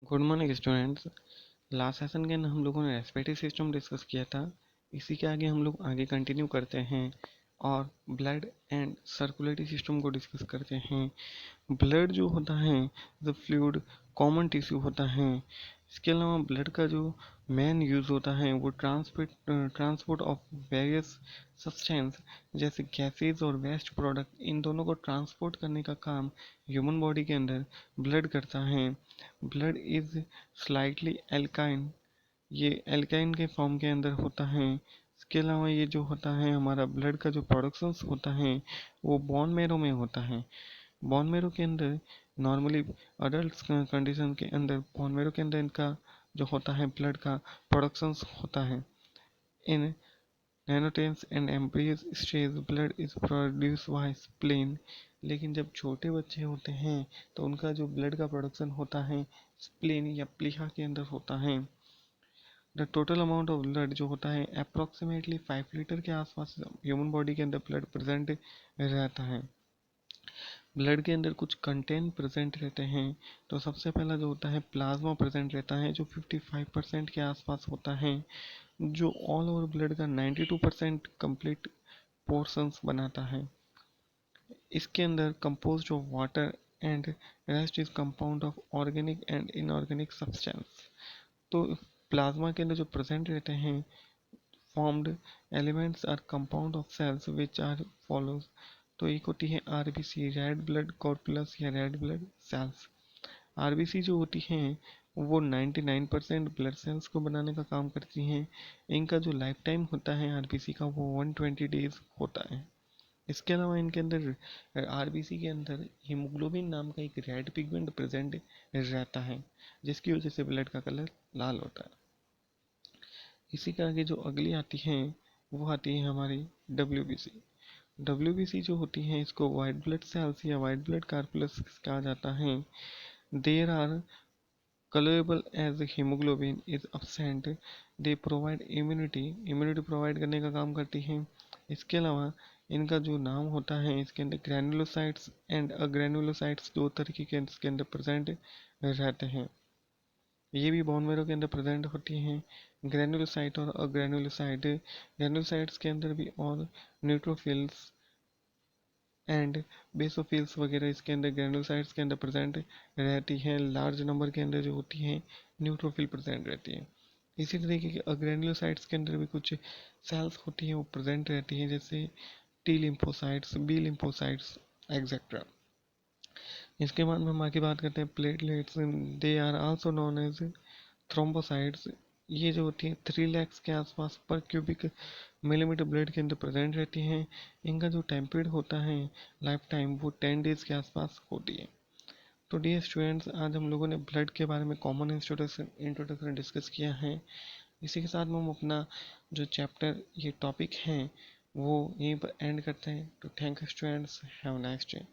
Good morning students. Last session के अंदर हम लोगों ने रेस्पिरेटरी सिस्टम डिस्कस किया था। इसी के आगे हम लोग आगे कंटिन्यू करते हैं और ब्लड एंड सर्कुलेटरी सिस्टम को डिस्कस करते हैं। ब्लड जो होता है द फ्लूइड कॉमन टिश्यू होता है। इसके अलावा ब्लड का जो मेन यूज़ होता है वो ट्रांसपोर्ट ऑफ वेरियस सब्सटेंस जैसे गैसेज और वेस्ट प्रोडक्ट, इन दोनों को ट्रांसपोर्ट करने का काम ह्यूमन बॉडी के अंदर ब्लड करता है। ब्लड इज स्लाइटली एल्काइन, ये एल्काइन के फॉर्म के अंदर होता है। इसके अलावा ये जो होता है हमारा ब्लड का जो प्रोडक्शंस होता है वो बोन मैरो में होता है। बोन मैरो के अंदर नॉर्मली अडल्ट कंडीशन के अंदर बोन मैरो के अंदर इनका जो होता है ब्लड का प्रोडक्शंस होता है। इन नैनोटेंस and embryos stage blood is produce by spleen. लेकिन जब छोटे बच्चे होते हैं तो उनका जो ब्लड का प्रोडक्शन होता है स्प्लीन या प्लीहा के अंदर होता है। The total amount of blood जो होता है अप्रोक्सीमेटली 5 लीटर के आसपास ह्यूमन बॉडी के अंदर ब्लड प्रेजेंट रहता है। ब्लड के अंदर कुछ कंटेंट प्रेजेंट रहते हैं। तो सबसे पहला जो होता है प्लाज्मा प्रेजेंट रहता है जो 55% के आसपास होता है, जो ऑल ओवर ब्लड का 92% कंप्लीट पोर्शंस बनाता है। इसके अंदर composed of water and rest is compound of organic and inorganic substance. तो प्लाज्मा के अंदर जो प्रेजेंट रहते हैं formed elements are compound of cells which are follows. तो एक होती है आरबीसी, रेड ब्लड कॉर्पुलस या रेड ब्लड सेल्स। आरबीसी जो होती हैं वो 99% ब्लड सेल्स को बनाने का काम करती हैं। इनका जो लाइफ टाइम होता है आरबीसी का वो 120 डेज होता है। इसके अलावा इनके अंदर आरबीसी के अंदर हीमोग्लोबिन नाम का एक रेड पिगमेंट प्रेजेंट रहता है जिसकी वजह से ब्लड का कलर लाल होता है। इसी के आगे जो अगली आती है वो आती है हमारी डब्ल्यूबीसी। डब्ल्यूबीसी जो होती है इसको वाइट ब्लड सेल्स या वाइट ब्लड कार्पुलस कहा जाता है। There are colourable as haemoglobin is absent। They provide immunity provide करने का काम करती है। इसके अलावा इनका जो नाम होता है इसके अंदर ग्रैनुलोसाइट्स एंड अग्रैनुलोसाइट्स दो तरीके के इसके अंदर प्रेजेंट रहते हैं। ये भी बोन मैरो के अंदर प्रेजेंट होती हैं, ग्रैनुलोसाइट और अग्रैनुलोसाइट। ग्रैनुलोसाइट्स के अंदर भी और न्यूट्रोफिल्स एंड बेसोफिल्स वगैरह इसके अंदर ग्रैनुलोसाइट्स के अंदर प्रेजेंट रहती हैं। लार्ज नंबर के अंदर जो होती हैं न्यूट्रोफिल प्रेजेंट रहती है। इसी तरीके के अग्रैनुलोसाइट्स के अंदर भी कुछ सेल्स होती हैं वो प्रेजेंट रहती हैं, जैसे T lymphocytes, B lymphocytes etcetera. इसके बाद में हम आगे बात करते हैं platelets. They are also known as thrombocytes. ये जो होती है 3 lakhs के आसपास पर क्यूबिक मिलीमीटर ब्लड के अंदर प्रेजेंट रहती हैं। इनका जो टाइम पीरियड होता है लाइफ टाइम वो 10 डेज के आसपास होती है। तो डियर स्टूडेंट्स, आज हम लोगों ने ब्लड के बारे में कॉमन इंट्रोडक्शन डिस्कस किया है। इसी के साथ में हम अपना जो चैप्टर ये टॉपिक है वो यहीं पर एंड करते हैं। तो thank you students, have a nice day.